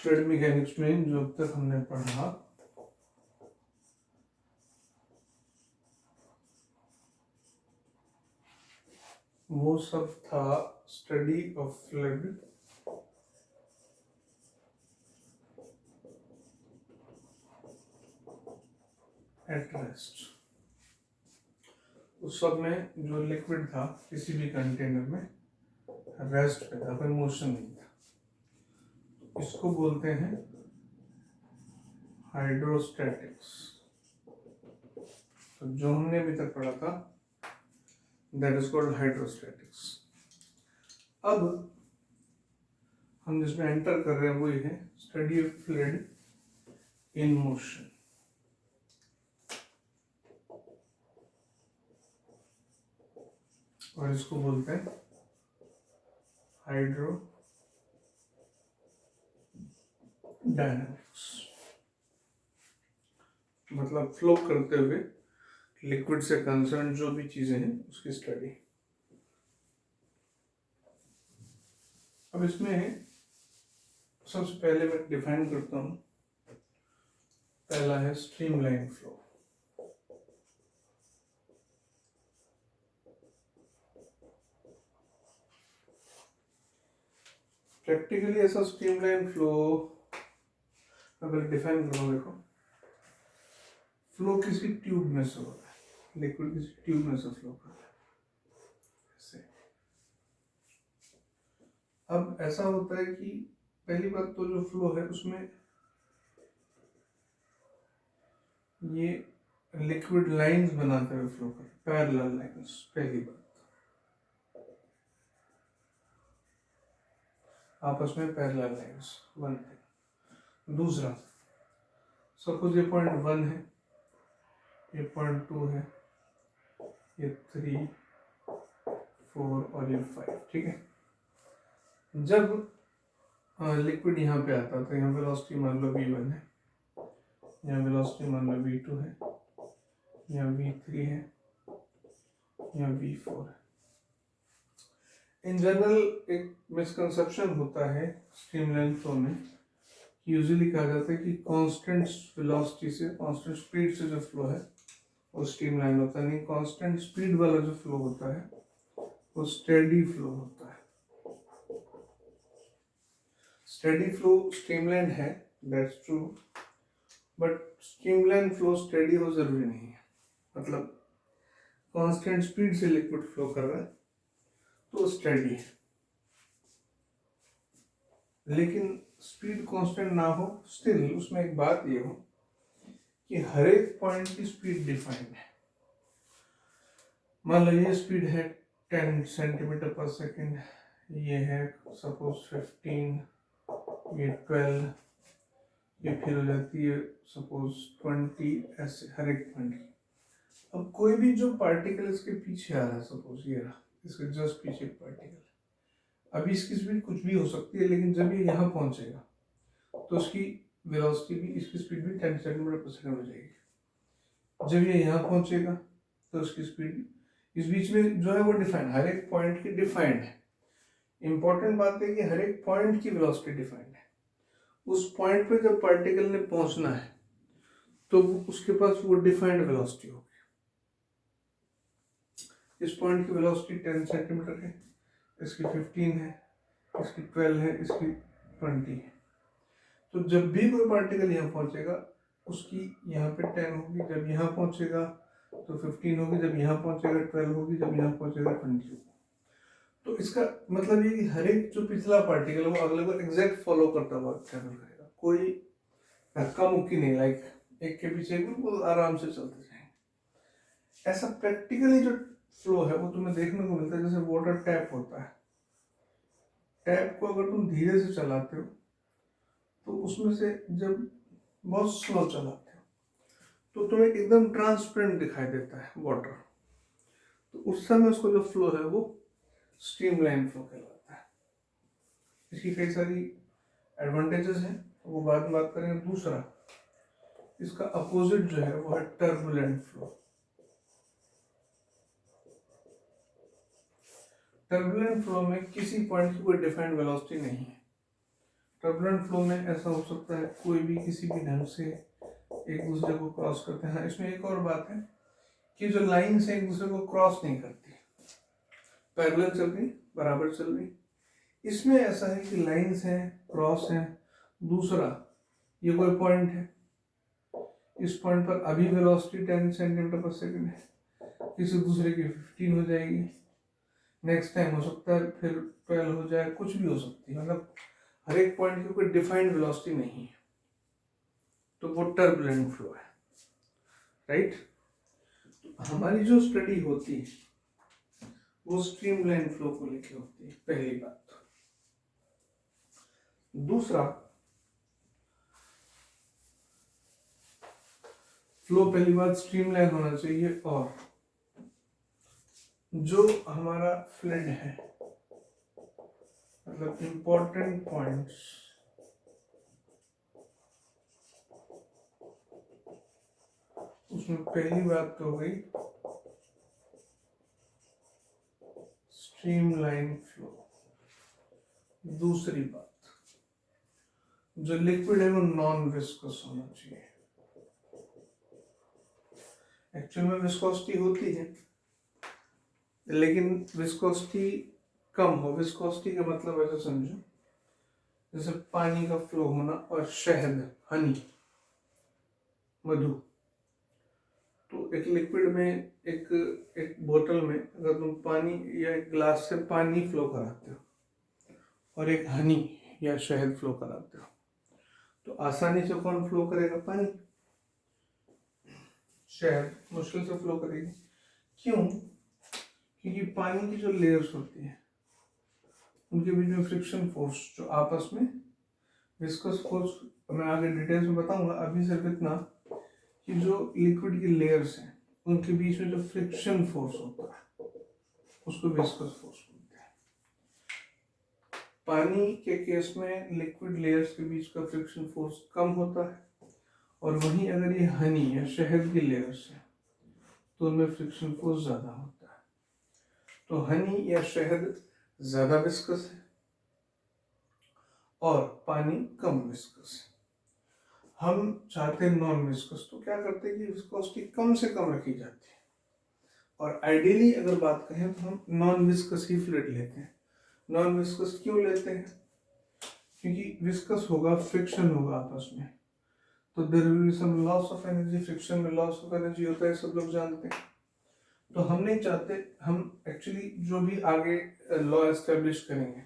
Fluid mechanics में जो अब तक हमने पढ़ा वो सब था study of fluid at rest. उस सब में जो लिक्विड था किसी भी कंटेनर में रेस्ट पे था, कोई मोशन नहीं था, इसको बोलते हैं हाइड्रोस्टैटिक्स। तो जो हमने अभी तक पढ़ा था दैट इज कॉल्ड हाइड्रोस्टैटिक्स। अब हम जिसमें एंटर कर रहे हैं वो ये है study of fluid in motion. और इसको बोलते हैं हाइड्रोडायनामिक्स, मतलब फ्लो करते हुए लिक्विड से कंसर्न जो भी चीजें हैं उसकी स्टडी। अब इसमें सबसे पहले मैं डिफाइन करता हूं, पहला है स्ट्रीमलाइन फ्लो। प्रैक्टिकली ऐसा स्ट्रीमलाइन फ्लो अगर डिफाइन करो, देखो फ्लो किसी ट्यूब में से हो रहा है, लिक्विड किसी ट्यूब में से फ्लो कर रहा है ऐसे। अब ऐसा होता है कि पहली बात तो जो फ्लो है उसमें ये लिक्विड लाइंस बनाते हुए फ्लो कर, पैरेलल लाइंस, पहली बात आपस में पैरेलल लाइंस, वन थिंग। दूसरा, सपोज ये पॉइंट 1 है, ये पॉइंट 2 है, ये 3, 4 और ये 5, ठीक है। जब लिक्विड यहाँ पे आता है तो यहाँ वेलोसिटी मान लो v1 है, यहाँ वेलोसिटी मान लो v2 है, यहाँ v3 है, यहाँ v4 है। इन जनरल एक मिसकंसेप्शन होता है स्ट्रीमलाइन फ्लो में, यूजुअली कहा जाता है कि कांस्टेंट वेलोसिटी से, कांस्टेंट स्पीड से जो फ्लो है वो स्ट्रीमलाइन होता है। नहीं, कांस्टेंट स्पीड वाला जो फ्लो होता है वो स्टेडी फ्लो होता है। स्टेडी फ्लो स्ट्रीमलाइन है, that's true, but streamline flow steady हो जरूरी नहीं है। मतलब कांस्टेंट स्पीड से लिक्विड फ्लो कर रहा है तो स्टेडी है, लेकिन स्पीड कांस्टेंट ना हो, स्टिल उसमें एक बात ये हो कि हर एक पॉइंट की स्पीड डिफाइंड है। मान लो ये स्पीड है 10 सेंटीमीटर पर सेकेंड, ये है सपोज 15, ये 12, ये फिर हो जाती है सपोज 20, ऐसे हर एक पॉइंट की। अब कोई भी जो पार्टिकल इसके पीछे आ रहा है, सपोज ये रहा, इसके जस्ट पीछे पार्टिकल, अभी इसकी स्पीड कुछ भी हो सकती है, लेकिन जब ये यहाँ पहुंचेगा तो उसकी वेलोसिटी भी, इसकी स्पीड भी 10 सेंटीमीटर पर सेकेंड हो जाएगी। जब ये यहाँ पहुंचेगा तो उसकी स्पीड, इस बीच में जो है वो डिफाइंड, हर एक पॉइंट की डिफाइंड है। इंपॉर्टेंट बात है कि हर एक पॉइंट की वेलोसिटी डिफाइंड है। उस पॉइंट पे जब पार्टिकल ने पहुंचना है तो उसके पास वो डिफाइंड वेलोसिटी होगी। इस पॉइंट की वेलोसिटी 10 सेंटीमीटर है, इसकी 15 है, इसकी 12 है, इसकी 20 है। तो जब भी कोई पार्टिकल यहाँ पहुंचेगा उसकी यहाँ पे 10 होगी, जब यहाँ पहुंचेगा तो 15 होगी, जब यहाँ पहुंचेगा 12 होगी, जब यहाँ पहुंचेगा 20 होगी। तो इसका मतलब ये कि हर एक जो पिछला पार्टिकल है वो अगले को एग्जैक्ट फॉलो करता हुआ ट्रैवल करेगा, कोई धक्का मुक्की नहीं, लाइक एक के पीछे बिल्कुल आराम से चलते जाएंगे। ऐसा प्रैक्टिकली जो फ्लो है वो तुम्हें देखने को मिलता है, जैसे वाटर टैप होता है। टैप को अगर तुम धीरे से चलाते हो तो उसमें से जब बहुत स्लो चलाते हो तो तुम्हें एकदम ट्रांसपेरेंट दिखाई देता है वाटर, तो उस समय उसको जो फ्लो है वो स्ट्रीमलाइन फ्लो कहलाता है। इसकी कई सारी एडवांटेजेस हैं, वो बाद में बात करेंगे। दूसरा, इसका अपोजिट जो है वो है टर्बुलेंट फ्लो। टर्बुलेंट फ्लो में किसी पॉइंट की कोई डिफाइंड वेलोसिटी नहीं है, टर्बुलेंट फ्लो में ऐसा हो सकता है कोई भी किसी भी ढंग से एक दूसरे को क्रॉस करते हैं। हाँ, इसमें एक और बात है कि जो लाइन्स है एक दूसरे को क्रॉस नहीं करती, पैरेलल चल रही, बराबर चल रही। इसमें ऐसा है कि लाइन्स हैं, क्रॉस हैं। दूसरा, ये कोई पॉइंट है, इस पॉइंट पर अभी वेलोसिटी 10 सेंटीमीटर पर सेकंड है, किसी दूसरे की 15 हो जाएगी, नेक्स्ट टाइम हो सकता है फिर 12 हो जाए, कुछ भी हो सकती है। मतलब हर एक पॉइंट की कोई डिफाइंड वेलोसिटी नहीं है, तो वो टर्बुलेंट फ्लो है, राइट। तो हमारी जो स्टडी होती है वो स्ट्रीमलाइन फ्लो को लेके होती है, पहली बात। दूसरा, फ्लो पहली बात स्ट्रीमलाइन होना चाहिए, और जो हमारा फ्लड है, मतलब इंपॉर्टेंट पॉइंट्स, उसमें पहली बात तो हो गई स्ट्रीमलाइन फ्लो। दूसरी बात, जो लिक्विड है वो नॉन विस्कस होना चाहिए। एक्चुअल में विस्कोसिटी होती है, लेकिन विस्कोसिटी कम हो। विस्कोसिटी का मतलब ऐसा समझो जैसे पानी का फ्लो होना और शहद, हनी, मधु। तो एक लिक्विड में, एक बोतल में अगर तुम पानी या एक ग्लास से पानी फ्लो कराते हो और एक हनी या शहद फ्लो कराते हो, तो आसानी से कौन फ्लो करेगा? पानी। शहद मुश्किल से फ्लो करेगी। क्यों? क्योंकि पानी की जो लेयर्स होती है उनके बीच में फ्रिक्शन फोर्स, जो आपस में विस्कस फोर्स, मैं आगे डिटेल्स में बताऊंगा। अभी सिर्फ इतना कि जो लिक्विड की लेयर्स हैं उनके बीच में जो फ्रिक्शन फोर्स होता है उसको विस्कस फोर्स बोलते हैं। पानी के केस में लिक्विड लेयर्स के बीच का फ्रिक्शन फोर्स कम होता है, और वहीं अगर ये हनी या शहद की लेयर्स है तो उनमें फ्रिक्शन फोर्स ज्यादा होता है। तो हनी या शहद ज्यादा विस्कस है और पानी कम विस्कस है। हम चाहते हैं नॉन विस्कस, तो क्या करते हैं कि विस्कोसिटी कम से कम रखी जाती है, और आइडियली अगर बात करें तो हम नॉन विस्कस ही फ्लूइड लेते हैं। नॉन विस्कस क्यों लेते हैं? क्योंकि विस्कस होगा, फ्रिक्शन होगा आपस में, तो there will be some loss of energy. Friction में लॉस ऑफ एनर्जी होता है, सब लोग जानते हैं। तो हम नहीं चाहते, हम एक्चुअली जो भी आगे लॉ एस्टेब्लिश करेंगे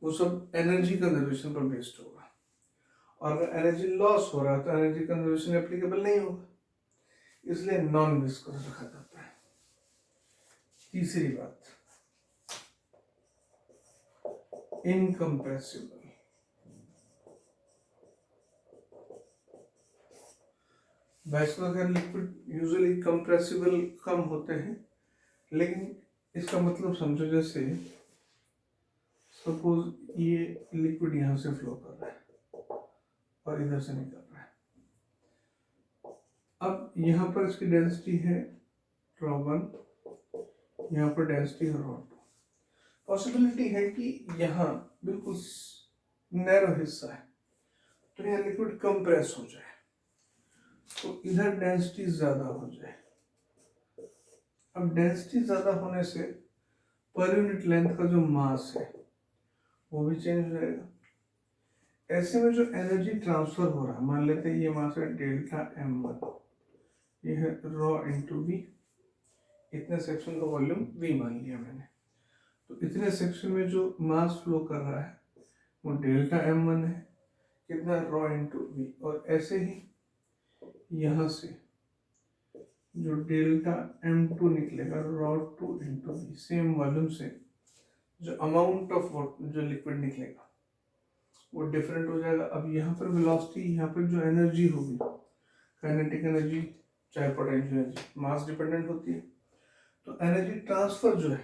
वो सब एनर्जी कंजर्वेशन पर बेस्ड होगा, और अगर एनर्जी लॉस हो रहा है तो एनर्जी कंजर्वेशन एप्लीकेबल नहीं होगा, इसलिए नॉन विस्कस रखा जाता है। तीसरी बात, इनकम्प्रेसिबल। वैसे अगर लिक्विड यूजुअली कंप्रेसिबल कम होते हैं, लेकिन इसका मतलब समझो जैसे सपोज ये लिक्विड यहाँ से फ्लो कर रहा है और इधर से निकल रहा है। अब यहाँ पर इसकी डेंसिटी है ρ1, यहाँ पर डेंसिटी है ρ2। पॉसिबिलिटी है कि यहाँ बिल्कुल नैरो हिस्सा है तो यहाँ लिक्विड कंप्रेस हो जाए, तो इधर डेंसिटी ज्यादा हो जाए। अब डेंसिटी ज्यादा होने से पर यूनिट लेंथ का जो मास है वो भी चेंज हो जाएगा। ऐसे में जो एनर्जी ट्रांसफर हो रहा है, मान लेते हैं ये मास है डेल्टा m1, ये है ρ इंटू वी, इतने सेक्शन का वॉल्यूम v मान लिया मैंने। तो इतने सेक्शन में जो मास फ्लो कर रहा है वो डेल्टा m1 है, कितना? ρ इंटू वी। और ऐसे ही यहाँ से जो डेल्टा m2 निकलेगा ρ2 इंटू वी, सेम वॉल्यूम से जो अमाउंट ऑफ जो लिक्विड निकलेगा वो डिफरेंट हो जाएगा। अब यहाँ पर वेलोसिटी, यहाँ पर जो एनर्जी होगी, काइनेटिक एनर्जी चाहे पोटेंशियल एनर्जी, मास डिपेंडेंट होती है। तो एनर्जी ट्रांसफर जो है,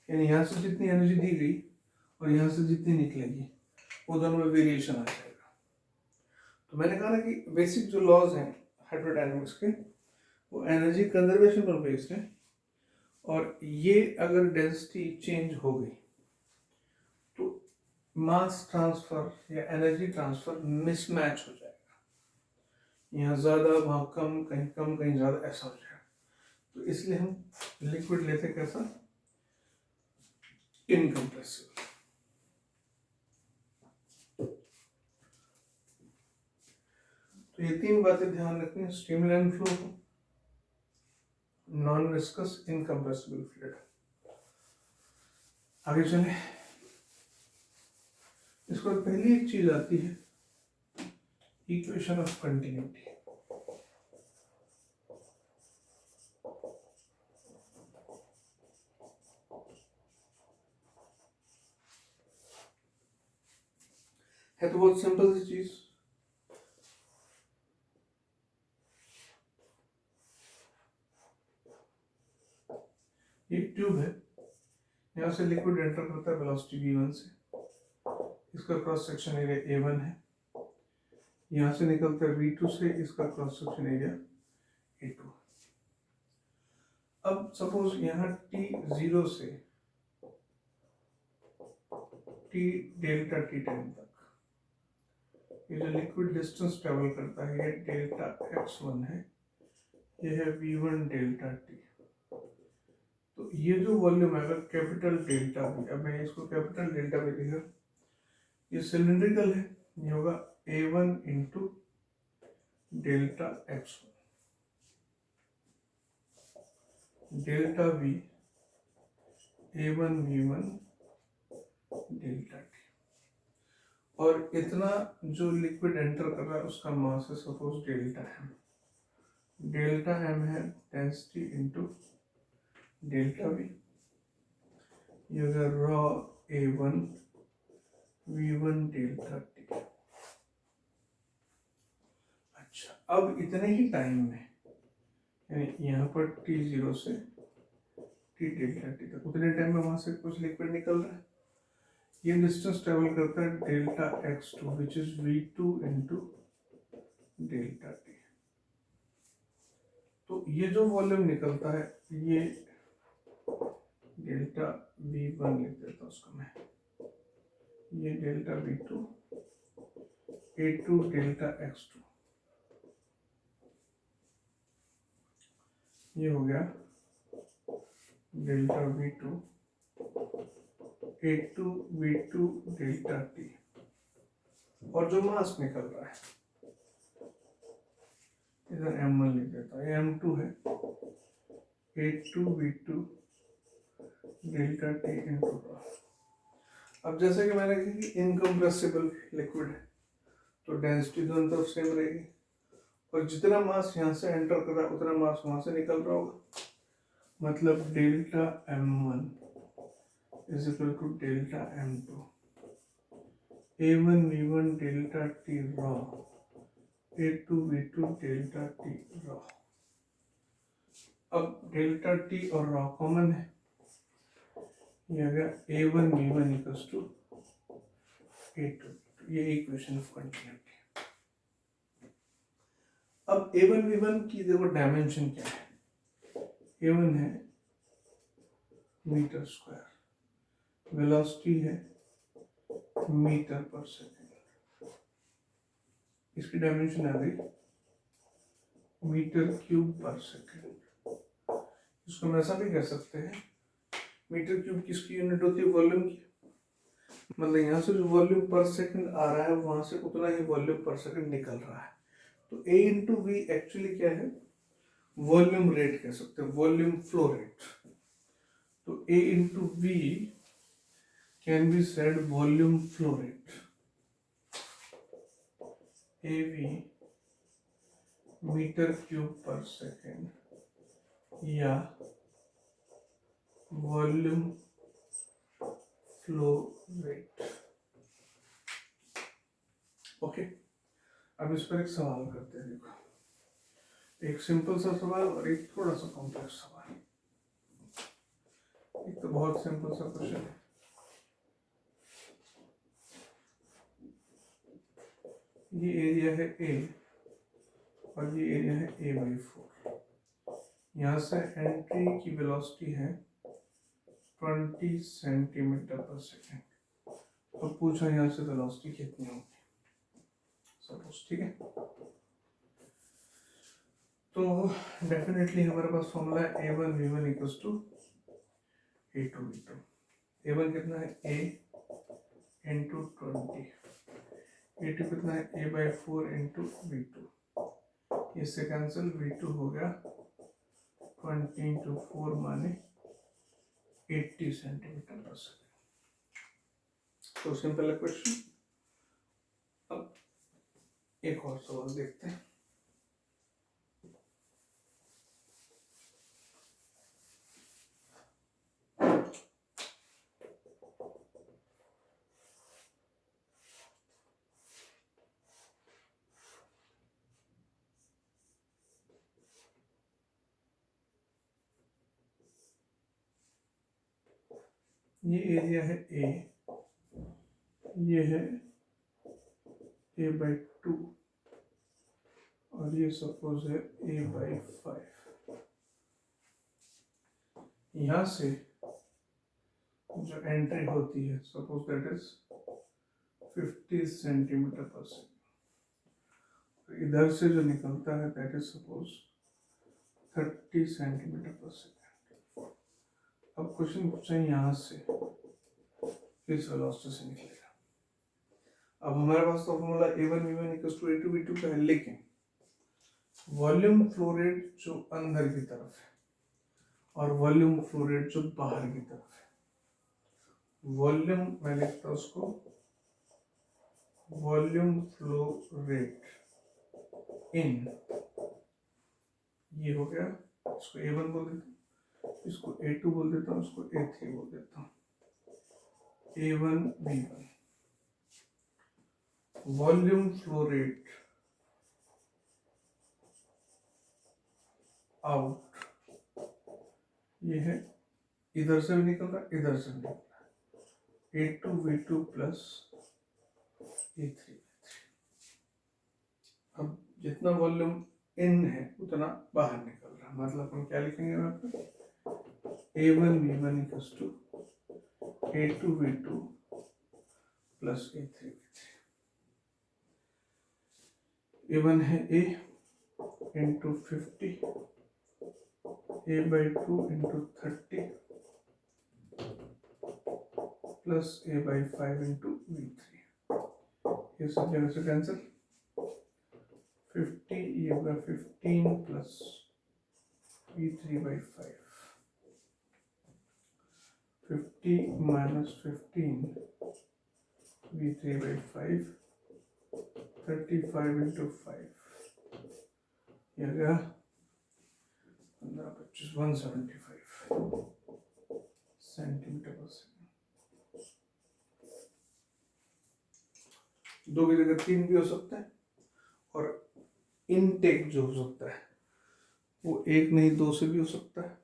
यानी यहाँ से जितनी एनर्जी दी गई और यहाँ से जितनी निकलेगी, वो दोनों में वेरिएशन आ जाएगा। तो मैंने कहा ना कि बेसिक जो लॉज हैं हाइड्रोडायनामिक्स के वो एनर्जी कंजर्वेशन पर बेस्ड है, और ये अगर डेंसिटी चेंज हो गई तो मास ट्रांसफर या एनर्जी ट्रांसफर मिसमैच हो जाएगा, यहाँ ज़्यादा वहाँ कम, कहीं ज़्यादा, ऐसा हो जाएगा। तो इसलिए हम लिक्विड लेते कैसा, इनकम्प्रेसिबल। तो ये तीन बातें ध्यान रखनी है, streamline flow, non viscous, incompressible fluid. आगे चले, इसके बाद पहली एक चीज आती है इक्वेशन ऑफ कंटिन्यूटी। है तो बहुत सिंपल सी चीज, ये ट्यूब है, यहाँ से लिक्विड एंटर करता है वेलोसिटी v1 से, इसका क्रॉस सेक्शन एरिया a1 है, यहाँ से निकलता है v2 से, इसका क्रॉस सेक्शन एरिया a2। अब सपोज यहाँ t0 से t डेल्टा t टाइम तक ये जो लिक्विड डिस्टेंस ट्रेवल करता है ये डेल्टा x1 है, ये है v1 डेल्टा t। तो ये जो वॉल्यूम है अगर कैपिटल डेल्टा भी, अब मैं इसको कैपिटल डेल्टा भी लिखा, ये सिलिंड्रिकल है, ये होगा a1 into delta x1 delta v a1 v1 delta t। और इतना जो लिक्विड एंटर कर रहा है उसका मास है suppose delta m, delta m है डेंसिटी इंटू डेल्टा v, ये होगा raw a1 v1 delta t। अच्छा, अब इतने ही टाइम में यानी यहाँ पर t0 से t डेल्टा t तक उतने टाइम में वहां से कुछ लिक्विड निकल रहा है, ये डिस्टेंस ट्रेवल करता है delta x2 which is v2 into delta t। तो ये जो वॉल्यूम निकलता है ये डेल्टा v1 लिख देता हूँ उसको मैं, ये delta v2 a2 delta x2, ये हो गया delta v2 a2 v2 delta t। और जो मास निकल रहा है इधर m1 लिख देता है, m2 है a2 v2 delta t into raw. अब जैसे कि मैंने कहा कि इनकम्प्रेसिबल लिक्विड है तो डेंसिटी दोनों तरफ सेम रहेगी, और जितना मास यहाँ से एंटर कर रहा है उतना मास वहां से निकल रहा होगा, मतलब delta m1 is equal to delta m2 a1 v1 delta t rho a2 v2 delta t rho. अब डेल्टा t और रॉ कॉमन है, ये आ गया a1 v1 equals to a2, ये इक्वेशन ऑफ कंटिन्यूटी। अब a1 v1 की देखो dimension क्या है, a1 है मीटर स्क्वायर, वेलोसिटी है मीटर पर सेकेंड, इसकी डायमेंशन आ गई मीटर क्यूब पर सेकेंड। इसको हम ऐसा भी कह सकते हैं, मीटर क्यूब किसकी यूनिट होती है, वॉल्यूम की, मतलब यहाँ से जो वॉल्यूम पर सेकंड आ रहा है वहां से उतना ही वॉल्यूम पर सेकंड निकल रहा है। तो A इंटू वी एक्चुअली क्या है, वॉल्यूम रेट कह सकते हैं, वॉल्यूम फ्लो रेट। तो A into we can be said volume flow rate, AV metre cube per second या वॉल्यूम फ्लो रेट। ओके, अब इस पर एक सवाल करते हैं। देखो, एक सिंपल सा सवाल और एक थोड़ा सा कॉम्प्लेक्स सवाल। एक तो बहुत सिंपल सा क्वेश्चन है, ये एरिया है A और ये एरिया है A/4। यहाँ से एंट्री की वेलोसिटी है 20 सेंटीमीटर पर सेकेंड और पूछा यहाँ से वेलोसिटी कितनी होगी सपोज, ठीक है। तो डेफिनेटली हमारे पास फॉर्मूला है a1v1 equals to a2v2। a1 कितना है a इंटू 20, a2 कितना है a/4 इंटू v2, इससे कैंसिल, v2 हो गया 20 इंटू 4 माने 80 सेंटीमीटर पर सेकेंड। तो सिंपल है क्वेश्चन। अब एक और सवाल देखते हैं। ये एरिया है a, ये है a/2 और ये सपोज है a/5। यहाँ से जो एंट्री होती है सपोज दैट इज 50 सेंटीमीटर पर सेकेंड, इधर से जो निकलता है दैट इज सपोज 30 सेंटीमीटर पर सेकेंड। अब क्वेश्चन पूछा है यहाँ से किस वेलोसिटी से निकलेगा। अब हमारे पास तो formula a1v1 equals to a2v2 का है, लेकिन वॉल्यूम फ्लो रेट जो अंदर की तरफ है और वॉल्यूम फ्लो रेट जो बाहर की तरफ है, वॉल्यूम मैं लिखता हूं उसको वॉल्यूम फ्लो रेट इन, ये हो गया, इसको a1 बोल देता हूँ, इसको a2 बोल देता हूँ, इसको a3 बोल देता हूँ, a1v1। Volume flow rate out, ये है, इधर से भी निकल रहा है, इधर से भी निकल रहा है, a2v2 प्लस a3v3। अब जितना वॉल्यूम इन है उतना बाहर निकल रहा है, मतलब हम क्या लिखेंगे यहाँ पे a1v1 equals to a2v2 plus a3v3। a1 है a into 50, a/2 into 30 plus a/5 into v3। ये सब जगह से कैंसिल, 50 ये होगा 15 plus v3/5, 50 minus 15 v3/5, 35 into 5, ये आ गया 15, 25, 175 सेंटीमीटर पर सेकेंड। दो की जगह 3 भी हो सकता है, और इनटेक जो हो सकता है वो 1 नहीं 2 से भी हो सकता है।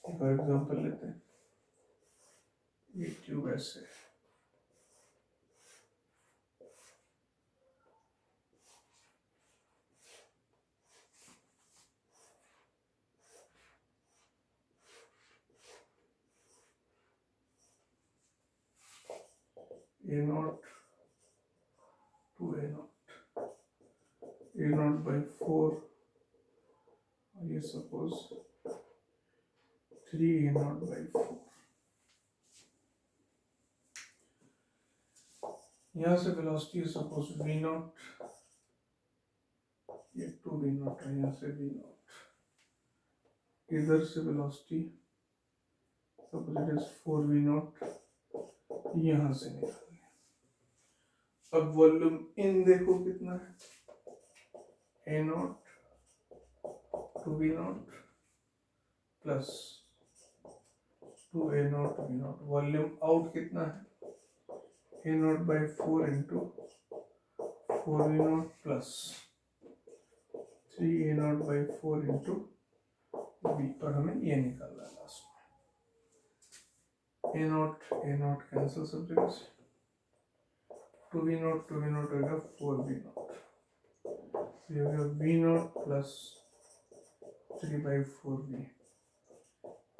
एक और एग्जांपल लेते हैं, ये ट्यूब ऐसे है, a0 to a0/4, और ये सपोज 3a0/4। यहाँ से वेलोसिटी है सपोज v0, ये 2v0 है, यहाँ से v0, इधर से velocity suppose it is 4v0, यहाँ से निकालनी है। अब वॉल्यूम इन देखो कितना है, a0 2v0 plus 2a0 v0। Volume out कितना है, a0/4 into 4v0 plus 3A0/4 into B, और हमें ये निकालना है लास्ट में। A0 कैंसिल सब जगह से, 2V0 होगा 4V0, ये हो गया V0 plus 3/4V,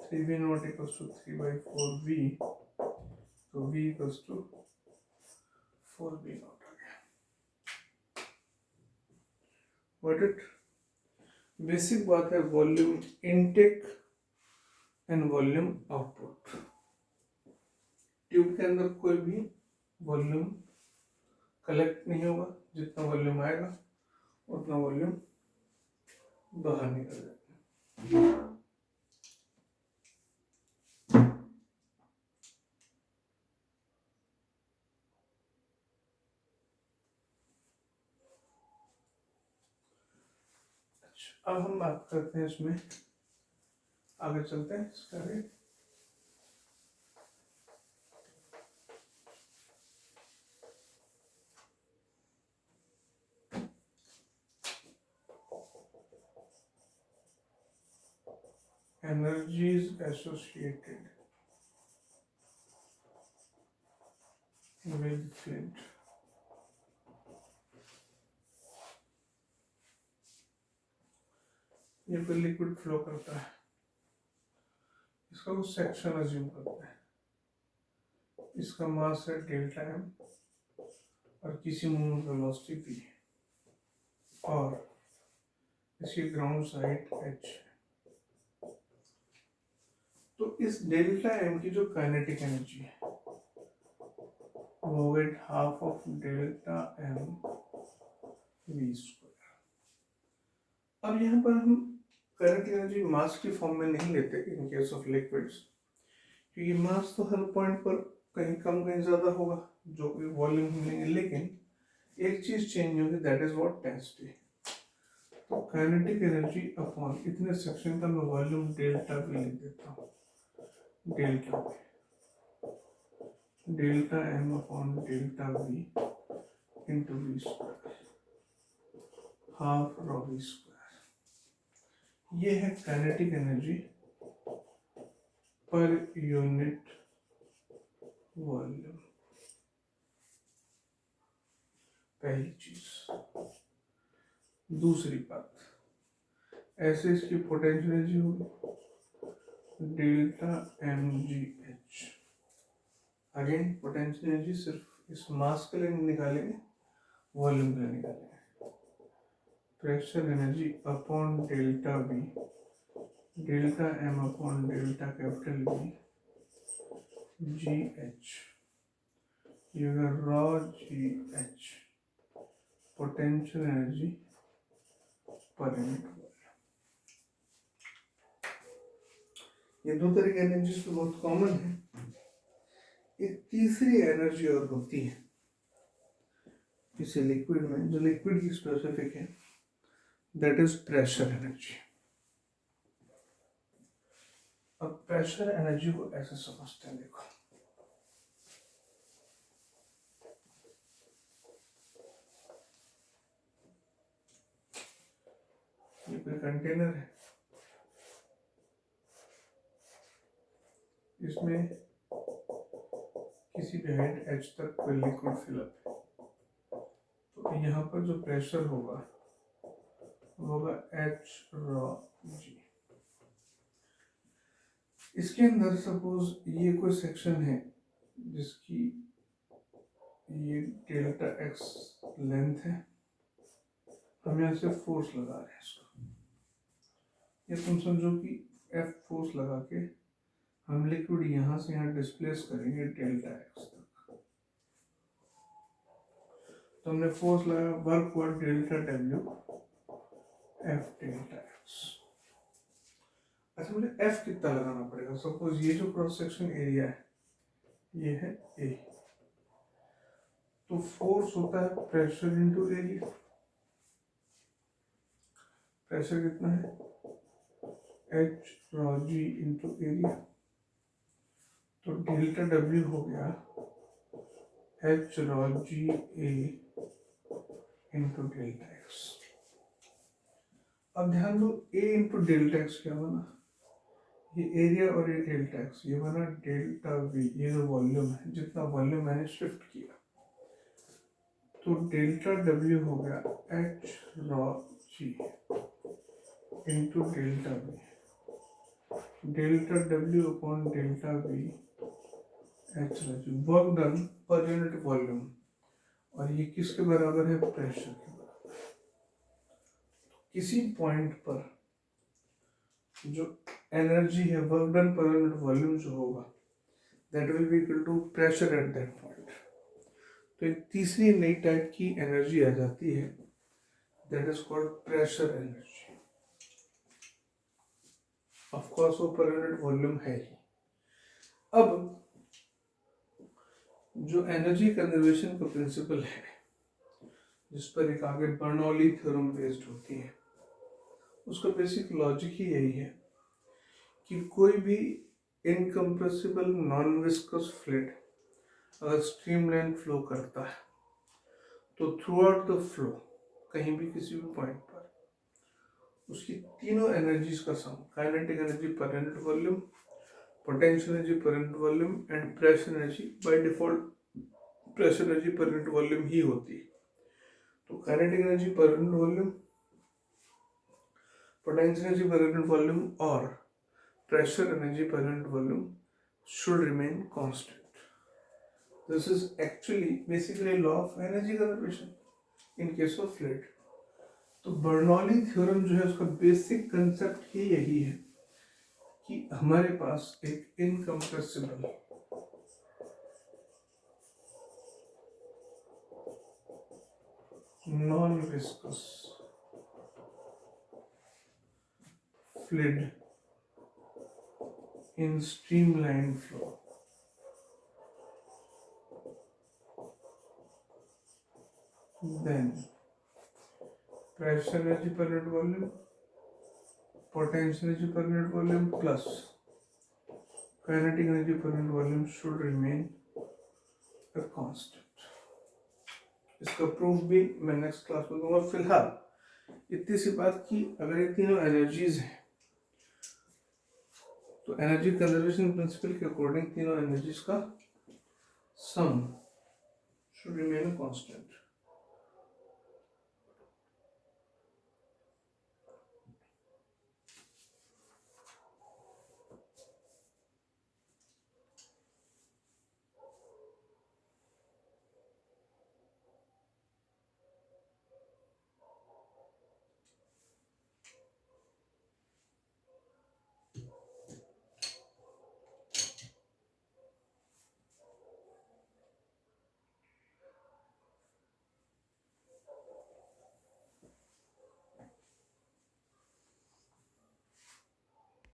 3V0 equals to 3/4V, तो V इक्वल्स टू 4V0 आ गया। व्हाट इट बेसिक बात है, volume intake and volume output. Tube के अंदर कोई भी वॉल्यूम कलेक्ट नहीं होगा, जितना वॉल्यूम आएगा उतना वॉल्यूम बाहर निकल जाएगा। अच्छा, अब हम बात करते हैं इसमें, आगे चलते हैं इसका rate. energies associated with fluid। ये कोई लिक्विड फ्लो करता है, इसका कुछ सेक्शन अज्यूम करते हैं, इसका मास है डेल्टा एम और किसी मूवमेंट वेलोसिटी वी, और इसकी ग्राउंड साइड एच। तो इस डेल्टा एम की जो काइनेटिक एनर्जी है वो हो गई half of delta M V square. अब यहाँ पर हम काइनेटिक एनर्जी मास की फॉर्म में नहीं लेते इन केस ऑफ लिक्विड्स, क्योंकि मास तो हर पॉइंट पर कहीं कम कहीं ज्यादा होगा जो भी वॉल्यूम हम लेंगे, लेकिन एक चीज चेंज होगी, दैट इज व्हाट डेंसिटी। तो काइनेटिक एनर्जी अपॉन इतने सेक्शन का मैं वॉल्यूम डेल्टा वी लिख देता हूँ, delta M upon delta V into V square, half rho V square. ये है kinetic energy per unit volume, पहली चीज। दूसरी बात, ऐसे इसकी पोटेंशियल एनर्जी होगी delta M G H. Again potential energy सिर्फ इस मास के लिए निकालेंगे, वॉल्यूम के लिए निकालेंगे। Pressure energy upon delta V, delta M upon delta capital V G H, ये rho G H potential energy per unit volume. ये दो तरह की एनर्जी तो बहुत कॉमन है। एक तीसरी एनर्जी और होती है किसी लिक्विड में, जो लिक्विड की स्पेसिफिक है, दैट इज प्रेशर एनर्जी। अब प्रेशर एनर्जी को ऐसे समझते हैं, देखो ये कोई कंटेनर है, इसमें किसी भी हाइट h तक कोई लिक्विड फिलअप है, तो यहाँ पर जो प्रेशर होगा वो होगा h रॉ g। इसके अंदर सपोज ये कोई सेक्शन है जिसकी ये डेल्टा x लेंथ है, हम यहाँ से फोर्स लगा रहे हैं इसको, ये तुम समझो कि F फोर्स लगा के हम लिक्विड यहाँ से यहाँ डिस्प्लेस करेंगे डेल्टा x तक। तो हमने फोर्स लगाया, वर्क हुआ delta W F delta x। अच्छा, मुझे F कितना लगाना पड़ेगा? सपोज ये जो क्रॉस सेक्शन एरिया है ये है A, तो फोर्स होता है प्रेशर इंटू एरिया। प्रेशर कितना है? h raw g into area, तो डेल्टा W हो गया h raw g A into delta x। अब ध्यान दो, A इंटू डेल्टा एक्स क्या बना, ये एरिया और ये डेल्टा एक्स, ये बना डेल्टा वी, ये जो वॉल्यूम है, जितना वॉल्यूम मैंने शिफ्ट किया, तो डेल्टा डब्ल्यू हो गया H rho G into delta V, delta W upon delta V H rho G, work done per unit volume, और ये किसके बराबर है, प्रेशर के बराबर। किसी पॉइंट पर जो एनर्जी है, work done per unit volume जो होगा, that will be equal to pressure at that point. तो एक तीसरी नई टाइप की एनर्जी आ जाती है, that is called pressure energy. Of course वो पर यूनिट वॉल्यूम है ही। अब जो एनर्जी कंजर्वेशन का प्रिंसिपल है, जिस पर एक आगे बर्नौली थ्योरम बेस्ड होती है, उसका बेसिक लॉजिक ही यही है कि कोई भी इनकम्प्रेसिबल नॉन विस्कस फ्लूइड अगर स्ट्रीमलाइन फ्लो करता है, तो थ्रू आउट द फ्लो कहीं भी किसी भी पॉइंट पर उसकी तीनों एनर्जीज का sum, kinetic energy per unit volume, potential energy per unit volume and pressure energy, by default pressure energy per unit volume ही होती है। तो kinetic energy per unit volume, potential energy per unit volume और pressure energy per unit volume should remain constant. This is actually basically law of energy conservation in case of fluid. तो Bernoulli theorem जो है उसका basic concept ही यही है कि हमारे पास एक incompressible non viscous fluid in streamlined flow, then pressure energy per unit volume, potential energy per unit volume plus kinetic energy per unit volume should remain a constant. इसका proof भी मैं next class में दूंगा। फिलहाल इतनी सी बात कि अगर ये तीनों एनर्जीज हैं, तो एनर्जी कंजर्वेशन प्रिंसिपल के अकॉर्डिंग तीनों एनर्जीज का सम should remain a constant.